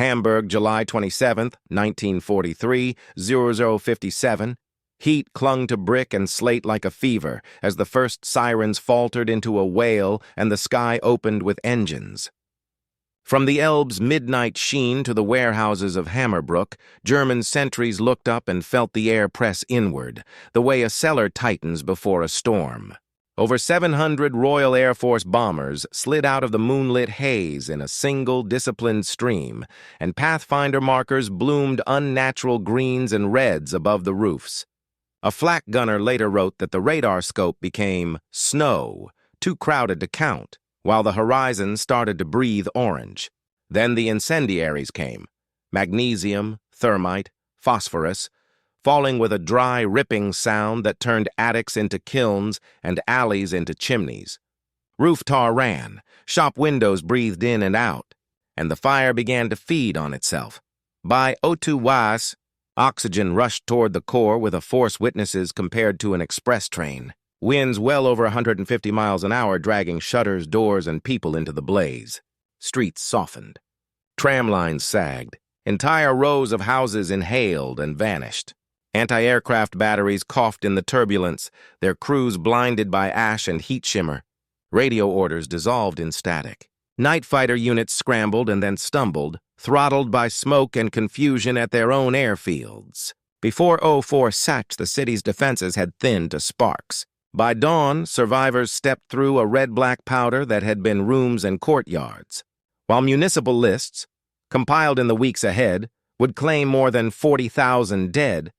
Hamburg, July 27, 1943, 0057. Heat clung to brick and slate like a fever as the first sirens faltered into a wail and the sky opened with engines. From the Elbe's midnight sheen to the warehouses of Hammerbrook, German sentries looked up and felt the air press inward, the way a cellar tightens before a storm. Over 700 Royal Air Force bombers slid out of the moonlit haze in a single, disciplined stream, and Pathfinder markers bloomed unnatural greens and reds above the roofs. A flak gunner later wrote that the radar scope became snow, too crowded to count, while the horizon started to breathe orange. Then the incendiaries came: magnesium, thermite, phosphorus, falling with a dry, ripping sound that turned attics into kilns and alleys into chimneys. Roof tar ran, shop windows breathed in and out, and the fire began to feed on itself. By WWII, oxygen rushed toward the core with a force witnesses compared to an express train. Winds well over 150 miles an hour dragging shutters, doors, and people into the blaze. Streets softened. Tram lines sagged. Entire rows of houses inhaled and vanished. Anti-aircraft batteries coughed in the turbulence, their crews blinded by ash and heat shimmer. Radio orders dissolved in static. Night fighter units scrambled and then stumbled, throttled by smoke and confusion at their own airfields. Before 04 Satch, the city's defenses had thinned to sparks. By dawn, survivors stepped through a red-black powder that had been rooms and courtyards, while municipal lists, compiled in the weeks ahead, would claim more than 40,000 dead,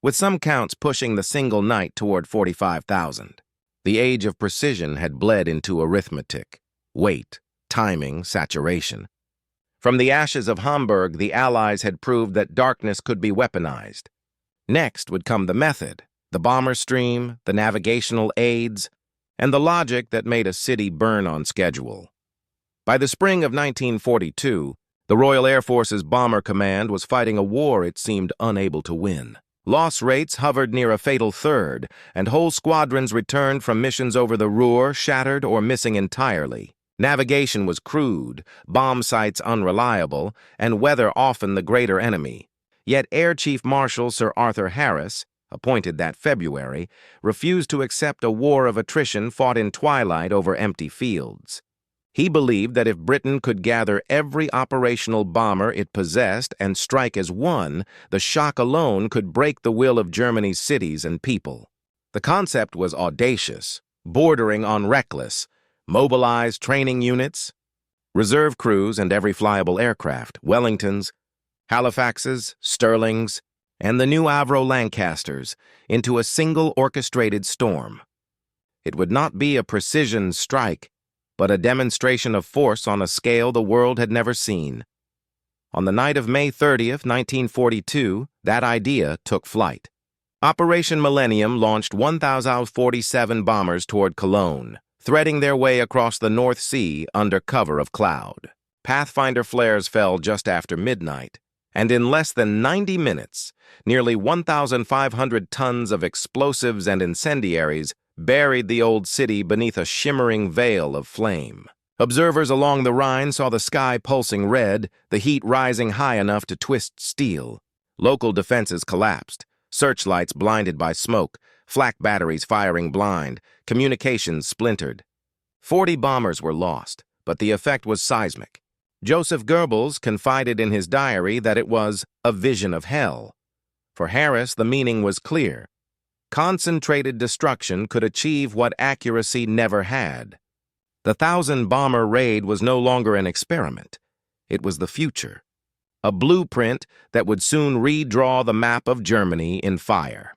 with some counts pushing the single night toward 45,000. The age of precision had bled into arithmetic, weight, timing, saturation. From the ashes of Hamburg, the Allies had proved that darkness could be weaponized. Next would come the method, the bomber stream, the navigational aids, and the logic that made a city burn on schedule. By the spring of 1942, the Royal Air Force's Bomber Command was fighting a war it seemed unable to win. Loss rates hovered near a fatal third, and whole squadrons returned from missions over the Ruhr shattered or missing entirely. Navigation was crude, bomb sites unreliable, and weather often the greater enemy. Yet Air Chief Marshal Sir Arthur Harris, appointed that February, refused to accept a war of attrition fought in twilight over empty fields. He believed that if Britain could gather every operational bomber it possessed and strike as one, the shock alone could break the will of Germany's cities and people. The concept was audacious, bordering on reckless: mobilized training units, reserve crews, and every flyable aircraft, Wellingtons, Halifaxes, Stirlings, and the new Avro Lancasters, into a single orchestrated storm. It would not be a precision strike, but a demonstration of force on a scale the world had never seen. On the night of May 30th, 1942, that idea took flight. Operation Millennium launched 1,047 bombers toward Cologne, threading their way across the North Sea under cover of cloud. Pathfinder flares fell just after midnight, and in less than 90 minutes, nearly 1,500 tons of explosives and incendiaries buried the old city beneath a shimmering veil of flame. Observers along the Rhine saw the sky pulsing red, the heat rising high enough to twist steel. Local defenses collapsed, searchlights blinded by smoke, flak batteries firing blind, communications splintered. 40 bombers were lost, but the effect was seismic. Joseph Goebbels confided in his diary that it was a vision of hell. For Harris, the meaning was clear. Concentrated destruction could achieve what accuracy never had. The 1,000-bomber raid was no longer an experiment. It was the future, a blueprint that would soon redraw the map of Germany in fire.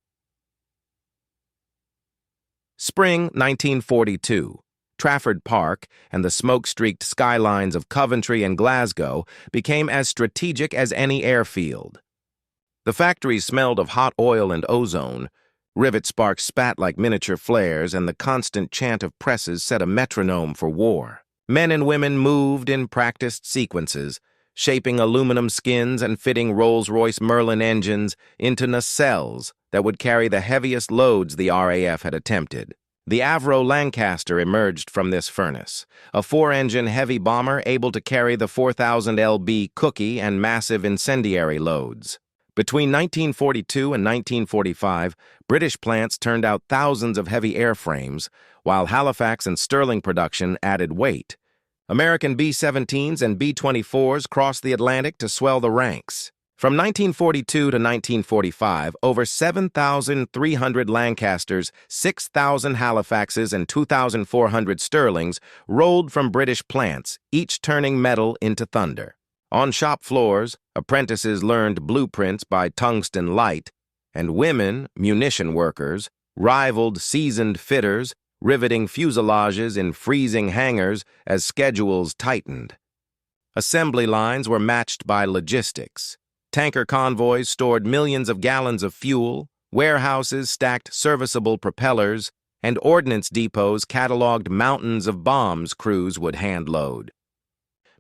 Spring 1942. Trafford Park and the smoke-streaked skylines of Coventry and Glasgow became as strategic as any airfield. The factories smelled of hot oil and ozone. Rivet sparks spat like miniature flares, and the constant chant of presses set a metronome for war. Men and women moved in practiced sequences, shaping aluminum skins and fitting Rolls-Royce Merlin engines into nacelles that would carry the heaviest loads the RAF had attempted. The Avro Lancaster emerged from this furnace, a four-engine heavy bomber able to carry the 4,000 lb cookie and massive incendiary loads. Between 1942 and 1945, British plants turned out thousands of heavy airframes, while Halifax and Stirling production added weight. American B-17s and B-24s crossed the Atlantic to swell the ranks. From 1942 to 1945, over 7,300 Lancasters, 6,000 Halifaxes, and 2,400 Stirlings rolled from British plants, each turning metal into thunder. On shop floors, apprentices learned blueprints by tungsten light, and women, munition workers, rivaled seasoned fitters, riveting fuselages in freezing hangars as schedules tightened. Assembly lines were matched by logistics. Tanker convoys stored millions of gallons of fuel, warehouses stacked serviceable propellers, and ordnance depots cataloged mountains of bombs crews would hand-load.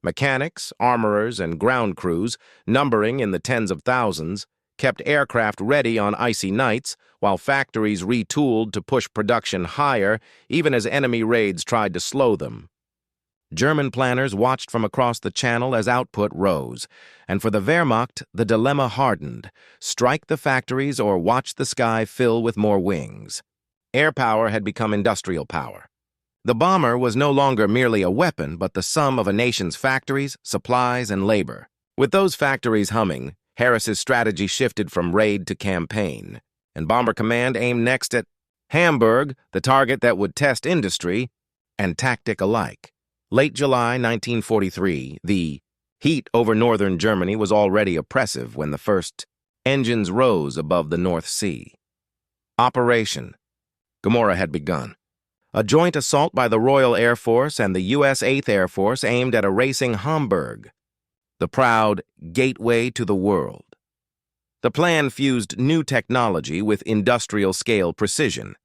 Mechanics, armorers, and ground crews, numbering in the tens of thousands, kept aircraft ready on icy nights, while factories retooled to push production higher, even as enemy raids tried to slow them. German planners watched from across the Channel as output rose, and for the Wehrmacht, the dilemma hardened: strike the factories or watch the sky fill with more wings. Air power had become industrial power. The bomber was no longer merely a weapon, but the sum of a nation's factories, supplies, and labor. With those factories humming, Harris's strategy shifted from raid to campaign, and Bomber Command aimed next at Hamburg, the target that would test industry and tactic alike. Late July 1943, the heat over northern Germany was already oppressive when the first engines rose above the North Sea. Operation Gomorrah had begun. A joint assault by the Royal Air Force and the U.S. 8th Air Force aimed at erasing Hamburg, the proud gateway to the world. The plan fused new technology with industrial-scale precision.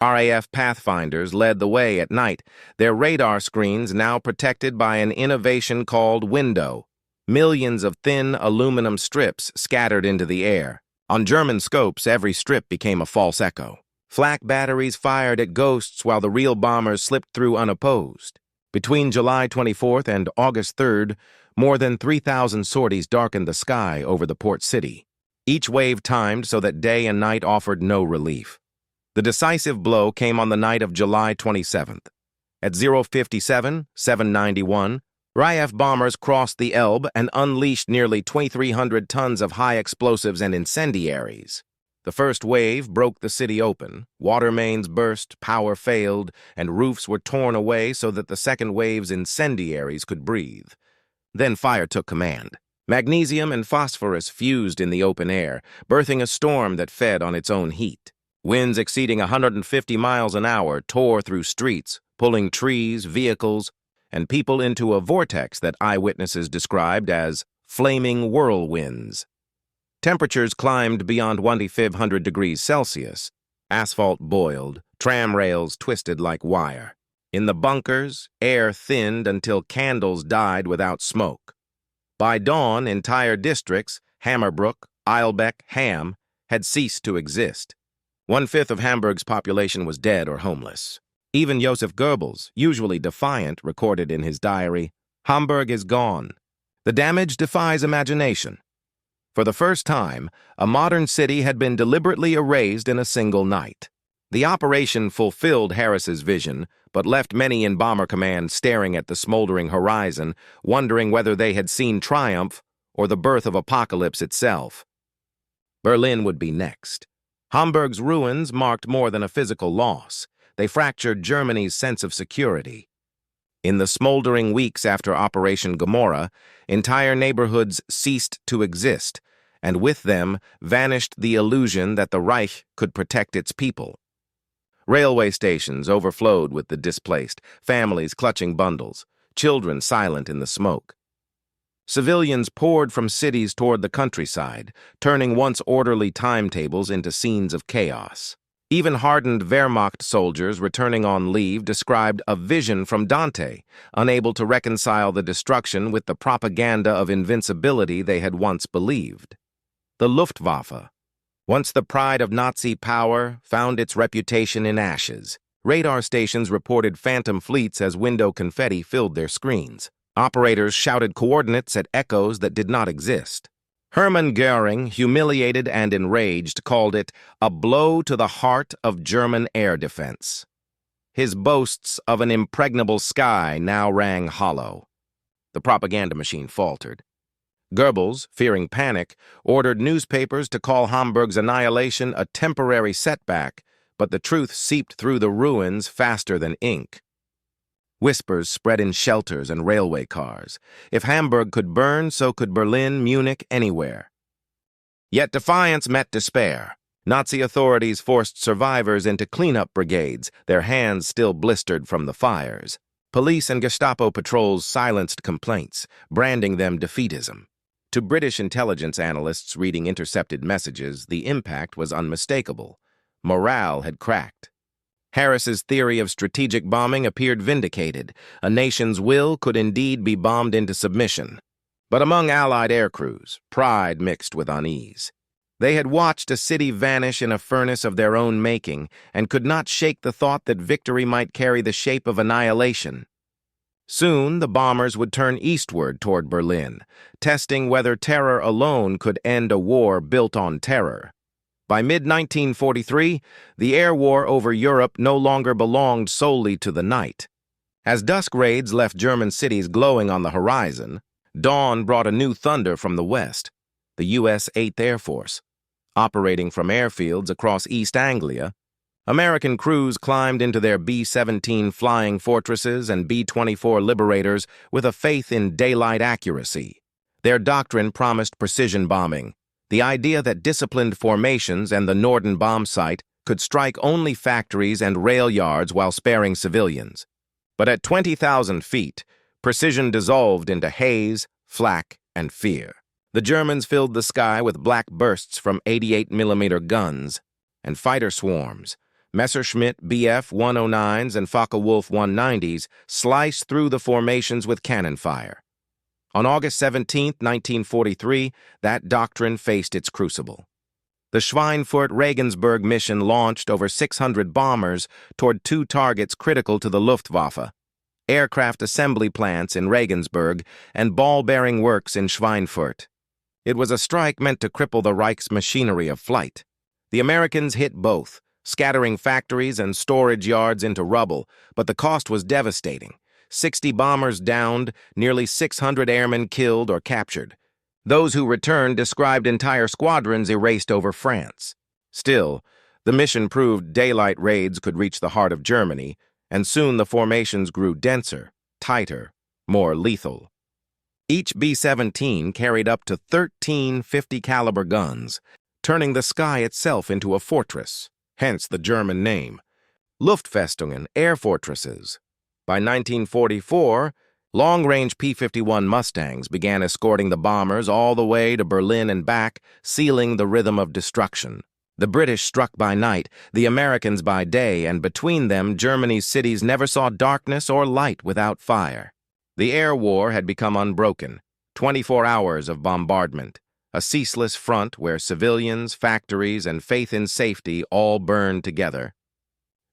RAF Pathfinders led the way at night, their radar screens now protected by an innovation called window, millions of thin aluminum strips scattered into the air. On German scopes, every strip became a false echo. Flak batteries fired at ghosts while the real bombers slipped through unopposed. Between July 24th and August 3rd, more than 3,000 sorties darkened the sky over the port city, each wave timed so that day and night offered no relief. The decisive blow came on the night of July 27th. At 0:57, 791, RAF bombers crossed the Elbe and unleashed nearly 2,300 tons of high explosives and incendiaries. The first wave broke the city open, water mains burst, power failed, and roofs were torn away so that the second wave's incendiaries could breathe. Then fire took command. Magnesium and phosphorus fused in the open air, birthing a storm that fed on its own heat. Winds exceeding 150 miles an hour tore through streets, pulling trees, vehicles, and people into a vortex that eyewitnesses described as flaming whirlwinds. Temperatures climbed beyond 1,500 degrees Celsius. Asphalt boiled, tram rails twisted like wire. In the bunkers, air thinned until candles died without smoke. By dawn, entire districts, Hammerbrook, Eilbeck, Ham, had ceased to exist. 1/5 of Hamburg's population was dead or homeless. Even Joseph Goebbels, usually defiant, recorded in his diary, "Hamburg is gone." The damage defies imagination. For the first time, a modern city had been deliberately erased in a single night. The operation fulfilled Harris's vision, but left many in Bomber Command staring at the smoldering horizon, wondering whether they had seen triumph or the birth of apocalypse itself. Berlin would be next. Hamburg's ruins marked more than a physical loss. They fractured Germany's sense of security. In the smoldering weeks after Operation Gomorrah, entire neighborhoods ceased to exist, and with them vanished the illusion that the Reich could protect its people. Railway stations overflowed with the displaced, families clutching bundles, children silent in the smoke. Civilians poured from cities toward the countryside, turning once orderly timetables into scenes of chaos. Even hardened Wehrmacht soldiers returning on leave described a vision from Dante, unable to reconcile the destruction with the propaganda of invincibility they had once believed. The Luftwaffe, once the pride of Nazi power, found its reputation in ashes, Radar stations reported phantom fleets as window confetti filled their screens. Operators shouted coordinates at echoes that did not exist. Hermann Göring, humiliated and enraged, called it a blow to the heart of German air defense. His boasts of an impregnable sky now rang hollow. The propaganda machine faltered. Goebbels, fearing panic, ordered newspapers to call Hamburg's annihilation a temporary setback, but the truth seeped through the ruins faster than ink. Whispers spread in shelters and railway cars. If Hamburg could burn, so could Berlin, Munich, anywhere. Yet defiance met despair. Nazi authorities forced survivors into cleanup brigades, their hands still blistered from the fires. Police and Gestapo patrols silenced complaints, branding them defeatism. To British intelligence analysts reading intercepted messages, the impact was unmistakable. Morale had cracked. Harris's theory of strategic bombing appeared vindicated. A nation's will could indeed be bombed into submission. But among Allied air crews, pride mixed with unease. They had watched a city vanish in a furnace of their own making and could not shake the thought that victory might carry the shape of annihilation. Soon, the bombers would turn eastward toward Berlin, testing whether terror alone could end a war built on terror. By mid-1943, the air war over Europe no longer belonged solely to the night. As dusk raids left German cities glowing on the horizon, dawn brought a new thunder from the west, the U.S. 8th Air Force. Operating from airfields across East Anglia, American crews climbed into their B-17 Flying Fortresses and B-24 Liberators with a faith in daylight accuracy. Their doctrine promised precision bombing, the idea that disciplined formations and the Norden bomb site could strike only factories and rail yards while sparing civilians. But at 20,000 feet, precision dissolved into haze, flak, and fear. The Germans filled the sky with black bursts from 88mm guns and fighter swarms. Messerschmitt Bf-109s and Focke-Wulf 190s sliced through the formations with cannon fire. On August 17, 1943, that doctrine faced its crucible. The Schweinfurt Regensburg mission launched over 600 bombers toward two targets critical to the Luftwaffe: aircraft assembly plants in Regensburg and ball-bearing works in Schweinfurt. It was a strike meant to cripple the Reich's machinery of flight. The Americans hit both, scattering factories and storage yards into rubble, but the cost was devastating. 60 bombers downed, nearly 600 airmen killed or captured. Those who returned described entire squadrons erased over France. Still, the mission proved daylight raids could reach the heart of Germany, and soon the formations grew denser, tighter, more lethal. Each B-17 carried up to 13 50-caliber guns, turning the sky itself into a fortress, hence the German name. Luftfestungen, air fortresses. By 1944, long-range P-51 Mustangs began escorting the bombers all the way to Berlin and back, sealing the rhythm of destruction. The British struck by night, the Americans by day, and between them, Germany's cities never saw darkness or light without fire. The air war had become unbroken, 24 hours of bombardment, a ceaseless front where civilians, factories, and faith in safety all burned together.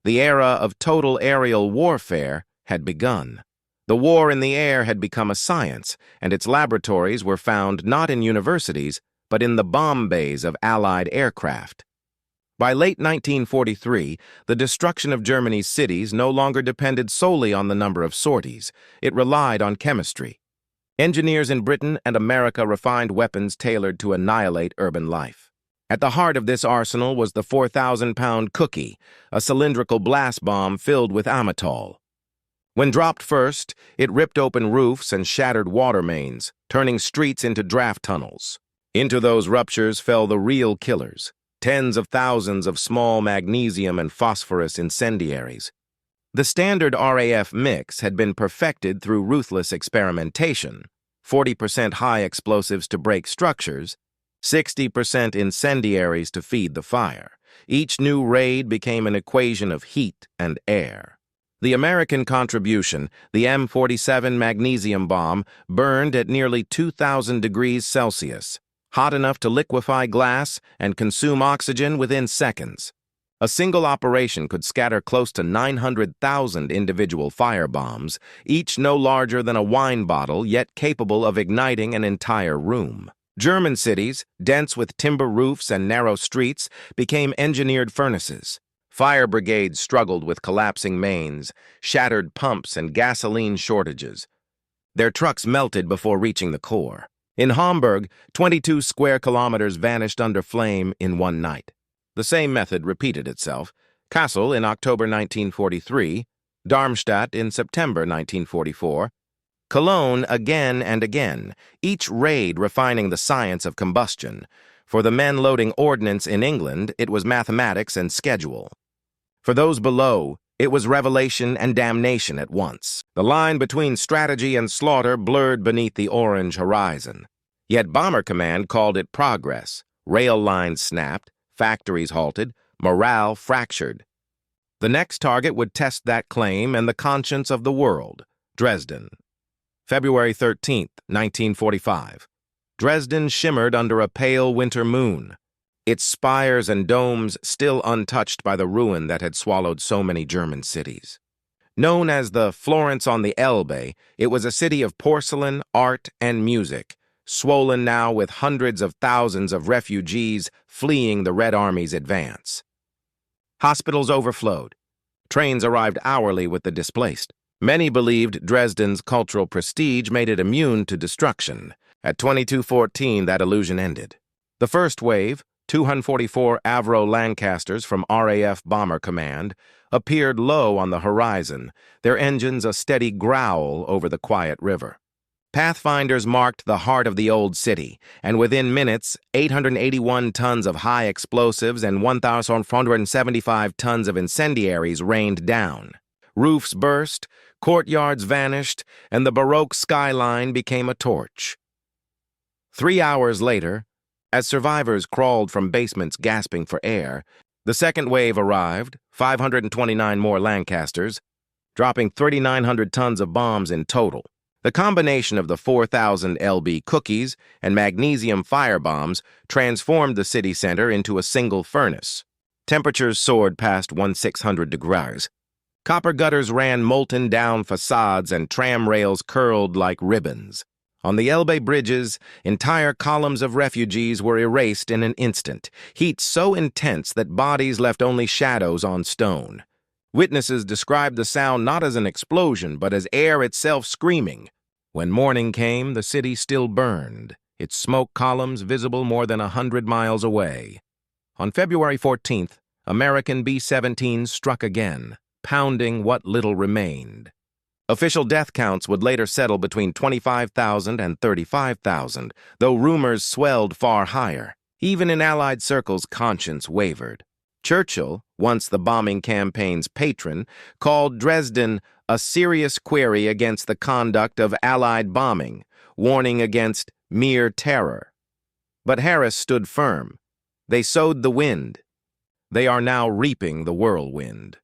The era of total aerial warfare had begun. The war in the air had become a science, and its laboratories were found not in universities, but in the bomb bays of Allied aircraft. By late 1943, the destruction of Germany's cities no longer depended solely on the number of sorties. It relied on chemistry. Engineers in Britain and America refined weapons tailored to annihilate urban life. At the heart of this arsenal was the 4,000-pound Cookie, a cylindrical blast bomb filled with amatol. When dropped first, it ripped open roofs and shattered water mains, turning streets into draft tunnels. Into those ruptures fell the real killers, tens of thousands of small magnesium and phosphorus incendiaries. The standard RAF mix had been perfected through ruthless experimentation: 40% high explosives to break structures, 60% incendiaries to feed the fire. Each new raid became an equation of heat and air. The American contribution, the M47 magnesium bomb, burned at nearly 2,000 degrees Celsius, hot enough to liquefy glass and consume oxygen within seconds. A single operation could scatter close to 900,000 individual firebombs, each no larger than a wine bottle, yet capable of igniting an entire room. German cities, dense with timber roofs and narrow streets, became engineered furnaces. Fire brigades struggled with collapsing mains, shattered pumps, and gasoline shortages. Their trucks melted before reaching the core. In Hamburg, 22 square kilometers vanished under flame in one night. The same method repeated itself. Kassel in October 1943, Darmstadt in September 1944, Cologne again and again, each raid refining the science of combustion. For the men loading ordnance in England, it was mathematics and schedule. For those below, it was revelation and damnation at once. The line between strategy and slaughter blurred beneath the orange horizon. Yet Bomber Command called it progress. Rail lines snapped, factories halted, morale fractured. The next target would test that claim and the conscience of the world, Dresden. February 13, 1945. Dresden shimmered under a pale winter moon, its spires and domes still untouched by the ruin that had swallowed so many German cities. Known as the Florence on the Elbe, it was a city of porcelain, art, and music, swollen now with hundreds of thousands of refugees fleeing the Red Army's advance. Hospitals overflowed. Trains arrived hourly with the displaced. Many believed Dresden's cultural prestige made it immune to destruction. At 22:14, that illusion ended. The first wave, 244 Avro Lancasters from RAF Bomber Command, appeared low on the horizon, their engines a steady growl over the quiet river. Pathfinders marked the heart of the old city, and within minutes, 881 tons of high explosives and 1,475 tons of incendiaries rained down. Roofs burst, courtyards vanished, and the Baroque skyline became a torch. 3 hours later, as survivors crawled from basements gasping for air, the second wave arrived, 529 more Lancasters, dropping 3,900 tons of bombs in total. The combination of the 4,000 LB cookies and magnesium firebombs transformed the city center into a single furnace. Temperatures soared past 1,600 degrees. Copper gutters ran molten down facades and tram rails curled like ribbons. On the Elbe bridges, entire columns of refugees were erased in an instant, heat so intense that bodies left only shadows on stone. Witnesses described the sound not as an explosion, but as air itself screaming. When morning came, the city still burned, its smoke columns visible more than 100 miles away. On February 14th, American B-17s struck again, pounding what little remained. Official death counts would later settle between 25,000 and 35,000, though rumors swelled far higher. Even in Allied circles, conscience wavered. Churchill, once the bombing campaign's patron, called Dresden a serious query against the conduct of Allied bombing, warning against mere terror. But Harris stood firm. They sowed the wind. They are now reaping the whirlwind.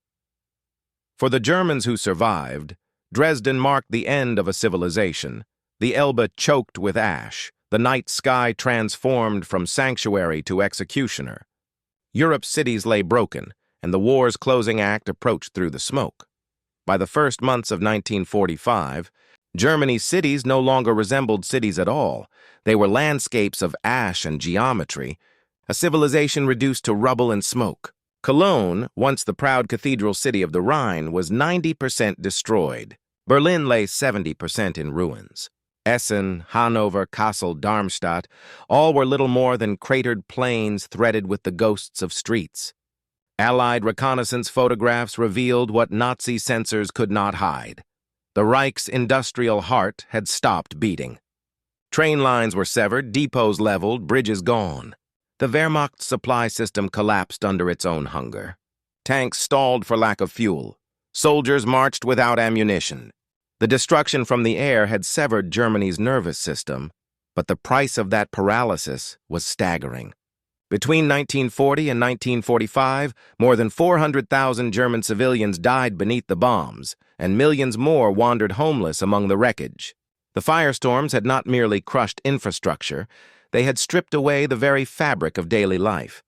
For the Germans who survived, Dresden marked the end of a civilization. The Elbe choked with ash, the night sky transformed from sanctuary to executioner. Europe's cities lay broken, and the war's closing act approached through the smoke. By the first months of 1945, Germany's cities no longer resembled cities at all. They were landscapes of ash and geometry, a civilization reduced to rubble and smoke. Cologne, once the proud cathedral city of the Rhine, was 90% destroyed. Berlin lay 70% in ruins. Essen, Hanover, Kassel, Darmstadt, all were little more than cratered plains threaded with the ghosts of streets. Allied reconnaissance photographs revealed what Nazi censors could not hide. The Reich's industrial heart had stopped beating. Train lines were severed, depots leveled, bridges gone. The Wehrmacht's supply system collapsed under its own hunger. Tanks stalled for lack of fuel. Soldiers marched without ammunition. The destruction from the air had severed Germany's nervous system, but the price of that paralysis was staggering. Between 1940 and 1945, more than 400,000 German civilians died beneath the bombs, and millions more wandered homeless among the wreckage. The firestorms had not merely crushed infrastructure, they had stripped away the very fabric of daily life.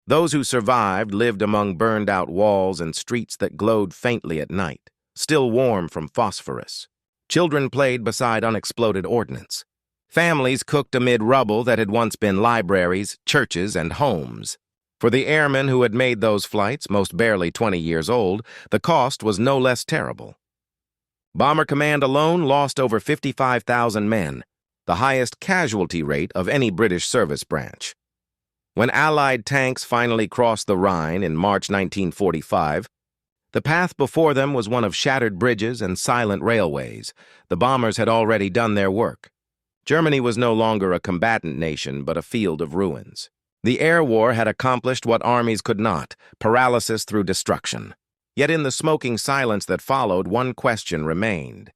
Those who survived lived among burned-out walls and streets that glowed faintly at night, still warm from phosphorus. Children played beside unexploded ordnance. Families cooked amid rubble that had once been libraries, churches, and homes. For the airmen who had made those flights, most barely 20 years old, the cost was no less terrible. Bomber Command alone lost over 55,000 men, the highest casualty rate of any British service branch. When Allied tanks finally crossed the Rhine in March 1945, the path before them was one of shattered bridges and silent railways. The bombers had already done their work. Germany was no longer a combatant nation, but a field of ruins. The air war had accomplished what armies could not, paralysis through destruction. Yet in the smoking silence that followed, one question remained.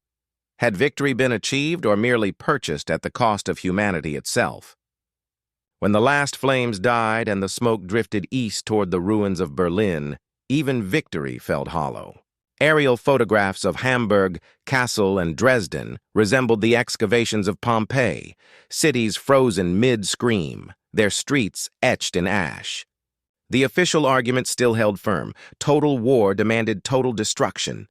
Had victory been achieved or merely purchased at the cost of humanity itself? When the last flames died and the smoke drifted east toward the ruins of Berlin, even victory felt hollow. Aerial photographs of Hamburg, Kassel, and Dresden resembled the excavations of Pompeii, cities frozen mid-scream, their streets etched in ash. The official argument still held firm. Total war demanded total destruction.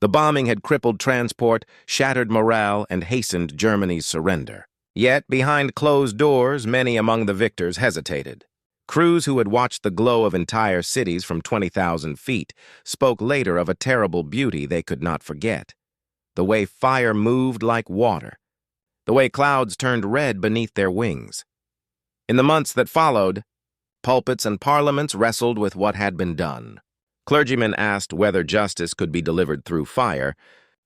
The bombing had crippled transport, shattered morale, and hastened Germany's surrender. Yet, behind closed doors, many among the victors hesitated. Crews who had watched the glow of entire cities from 20,000 feet spoke later of a terrible beauty they could not forget. The way fire moved like water. The way clouds turned red beneath their wings. In the months that followed, pulpits and parliaments wrestled with what had been done. Clergymen asked whether justice could be delivered through fire.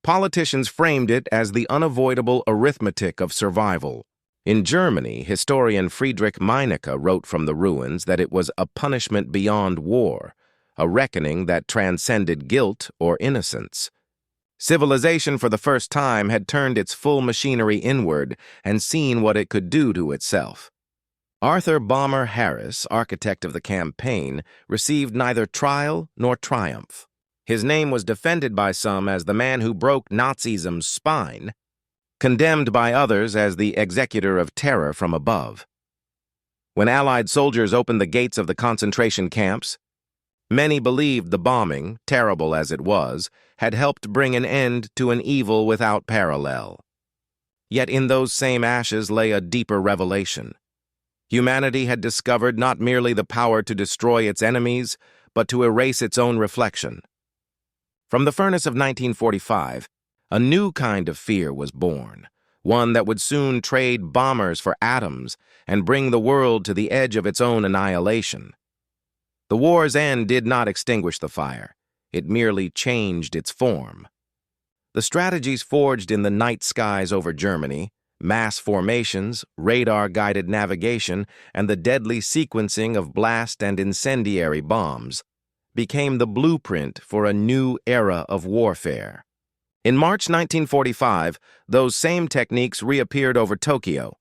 Politicians framed it as the unavoidable arithmetic of survival. In Germany, historian Friedrich Meinecke wrote from the ruins that it was a punishment beyond war, a reckoning that transcended guilt or innocence. Civilization for the first time had turned its full machinery inward and seen what it could do to itself. Arthur Bomber Harris, architect of the campaign, received neither trial nor triumph. His name was defended by some as the man who broke Nazism's spine, condemned by others as the executor of terror from above. When Allied soldiers opened the gates of the concentration camps, many believed the bombing, terrible as it was, had helped bring an end to an evil without parallel. Yet in those same ashes lay a deeper revelation. Humanity had discovered not merely the power to destroy its enemies, but to erase its own reflection. From the furnace of 1945, a new kind of fear was born, one that would soon trade bombers for atoms and bring the world to the edge of its own annihilation. The war's end did not extinguish the fire. It merely changed its form. The strategies forged in the night skies over Germany, mass formations, radar-guided navigation, and the deadly sequencing of blast and incendiary bombs, became the blueprint for a new era of warfare. In March 1945, those same techniques reappeared over Tokyo.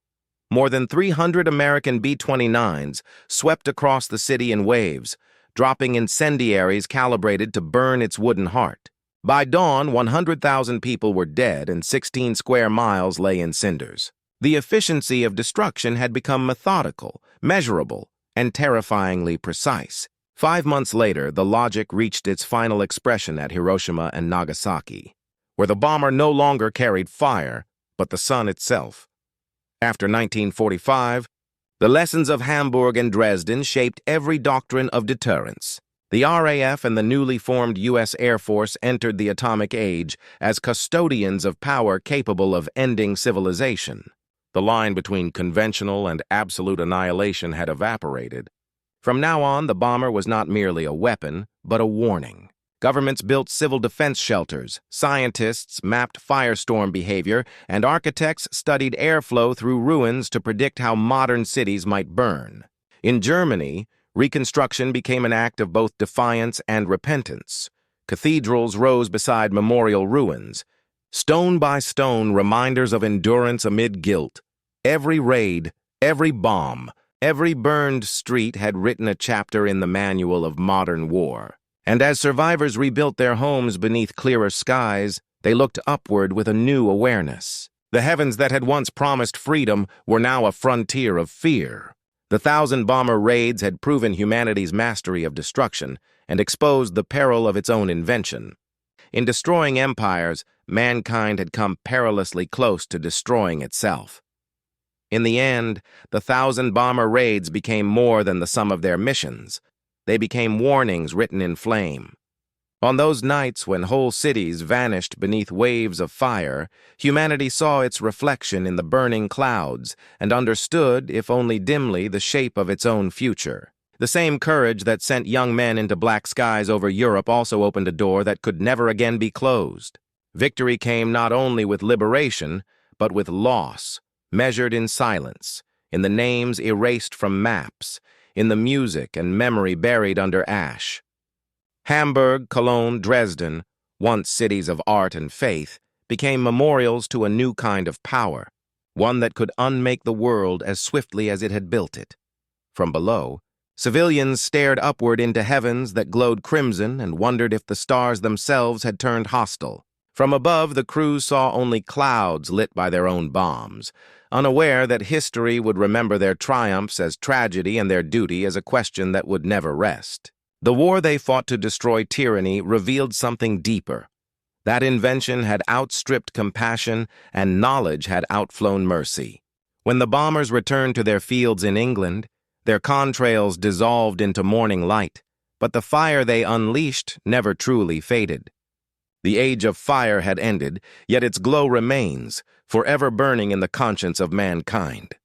More than 300 American B-29s swept across the city in waves, dropping incendiaries calibrated to burn its wooden heart. By dawn, 100,000 people were dead and 16 square miles lay in cinders. The efficiency of destruction had become methodical, measurable, and terrifyingly precise. 5 months later, the logic reached its final expression at Hiroshima and Nagasaki, where the bomber no longer carried fire, but the sun itself. After 1945, the lessons of Hamburg and Dresden shaped every doctrine of deterrence. The RAF and the newly formed U.S. Air Force entered the atomic age as custodians of power capable of ending civilization. The line between conventional and absolute annihilation had evaporated. From now on, the bomber was not merely a weapon, but a warning. Governments built civil defense shelters, scientists mapped firestorm behavior, and architects studied airflow through ruins to predict how modern cities might burn. In Germany, reconstruction became an act of both defiance and repentance. Cathedrals rose beside memorial ruins, stone by stone reminders of endurance amid guilt. Every raid, every bomb, every burned street had written a chapter in the manual of modern war. And as survivors rebuilt their homes beneath clearer skies, they looked upward with a new awareness. The heavens that had once promised freedom were now a frontier of fear. The 1,000-bomber raids had proven humanity's mastery of destruction and exposed the peril of its own invention. In destroying empires, mankind had come perilously close to destroying itself. In the end, the 1,000-bomber raids became more than the sum of their missions. They became warnings written in flame. On those nights when whole cities vanished beneath waves of fire, humanity saw its reflection in the burning clouds and understood, if only dimly, the shape of its own future. The same courage that sent young men into black skies over Europe also opened a door that could never again be closed. Victory came not only with liberation, but with loss, measured in silence, in the names erased from maps, in the music and memory buried under ash. Hamburg, Cologne, Dresden, once cities of art and faith, became memorials to a new kind of power, one that could unmake the world as swiftly as it had built it. From below, civilians stared upward into heavens that glowed crimson and wondered if the stars themselves had turned hostile. From above, the crews saw only clouds lit by their own bombs, unaware that history would remember their triumphs as tragedy and their duty as a question that would never rest. The war they fought to destroy tyranny revealed something deeper. That invention had outstripped compassion and knowledge had outflown mercy. When the bombers returned to their fields in England, their contrails dissolved into morning light, but the fire they unleashed never truly faded. The age of fire had ended, yet its glow remains, forever burning in the conscience of mankind.